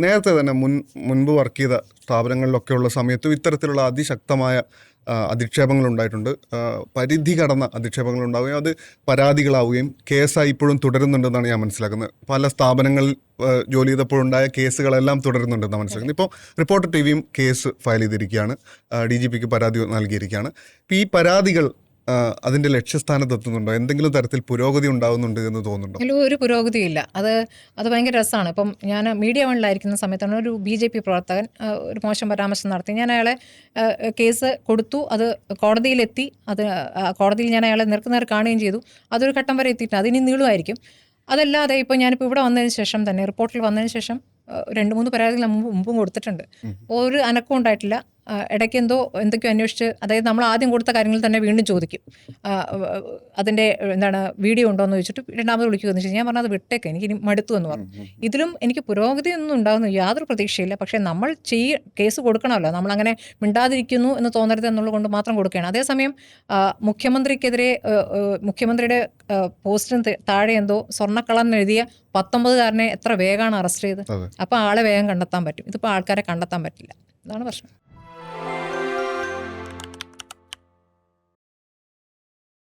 നേരത്തെ തന്നെ മുൻപ് വർക്ക് ചെയ്ത സ്ഥാപനങ്ങളിലൊക്കെയുള്ള സമയത്തും ഇത്തരത്തിലുള്ള അതിശക്തമായ അധിക്ഷേപങ്ങൾ ഉണ്ടായിട്ടുണ്ട്. പരിധി കടന്ന അധിക്ഷേപങ്ങൾ ഉണ്ടാവുകയും അത് പരാതികളാവുകയും കേസായി ഇപ്പോഴും തുടരുന്നുണ്ടെന്നാണ് ഞാൻ മനസ്സിലാക്കുന്നത്. പല സ്ഥാപനങ്ങളിൽ ജോലി ചെയ്തപ്പോഴുണ്ടായ കേസുകളെല്ലാം തുടരുന്നുണ്ടെന്നാണ് മനസ്സിലാക്കുന്നത്. ഇപ്പോൾ റിപ്പോർട്ടർ ടിവിയും കേസ് ഫയൽ ചെയ്തിരിക്കുകയാണ്, DGPക്ക് പരാതി നൽകിയിരിക്കുകയാണ്. ഇപ്പോൾ ഈ പരാതികൾ അതിൻ്റെ ലക്ഷ്യസ്ഥാനത്തെത്തുന്നുണ്ടോ? എന്തെങ്കിലും തരത്തിൽ പുരോഗതി ഉണ്ടാകുന്നുണ്ട് എന്ന് തോന്നുന്നുണ്ടോ? അതിൽ ഒരു പുരോഗതിയില്ല. അത് ഭയങ്കര രസമാണ്. ഇപ്പം ഞാൻ മീഡിയ വണ്ണിലായിരിക്കുന്ന സമയത്താണ് ഒരു BJP പ്രവർത്തകൻ ഒരു മോശം പരാമർശം നടത്തി. ഞാൻ അയാളെ കേസ് കൊടുത്തു, അത് കോടതിയിലെത്തി. അത് കോടതിയിൽ ഞാൻ അയാളെ നേർക്കുനേർ കാണുകയും ചെയ്തു. അതൊരു ഘട്ടം വരെ എത്തിയിട്ട് അതിനി നീളുമായിരിക്കും. അതല്ലാതെ ഇപ്പോൾ ഞാനിപ്പോൾ ഇവിടെ വന്നതിന് ശേഷം തന്നെ റിപ്പോർട്ടിൽ വന്നതിന് ശേഷം 2-3 പരാതികൾ മുമ്പും കൊടുത്തിട്ടുണ്ട്. ഒരു അനക്കവും ഉണ്ടായിട്ടില്ല. ഇടയ്ക്ക് എന്തൊക്കെയോ അന്വേഷിച്ച്, അതായത് നമ്മൾ ആദ്യം കൊടുത്ത കാര്യങ്ങൾ തന്നെ വീണ്ടും ചോദിക്കും. അതിൻ്റെ വീഡിയോ ഉണ്ടോ എന്ന് ചോദിച്ചിട്ട് രണ്ടാമത് വിളിക്കുമെന്ന് വെച്ചാൽ ഞാൻ പറഞ്ഞത് വിട്ടേക്ക്, എനിക്ക് ഇനി മടുത്തു എന്ന് പറഞ്ഞു. ഇതിലും എനിക്ക് പുരോഗതി ഒന്നും ഉണ്ടാകുന്ന യാതൊരു പ്രതീക്ഷയില്ല. പക്ഷേ നമ്മൾ കേസ് കൊടുക്കണമല്ലോ, നമ്മളങ്ങനെ മിണ്ടാതിരിക്കുന്നു എന്ന് തോന്നരുത് എന്നുള്ളത് കൊണ്ട് മാത്രം കൊടുക്കുകയാണ്. അതേസമയം മുഖ്യമന്ത്രിക്കെതിരെ മുഖ്യമന്ത്രിയുടെ പോസ്റ്റിന് താഴെ സ്വർണ്ണക്കള്ളൻ എഴുതിയ 19കാരനെ എത്ര വേഗമാണ് അറസ്റ്റ് ചെയ്ത്. അപ്പോൾ ആളെ വേഗം കണ്ടെത്താൻ പറ്റും. ഇതിപ്പോൾ ആൾക്കാരെ കണ്ടെത്താൻ പറ്റില്ല. ഇതാണ് പ്രശ്നം.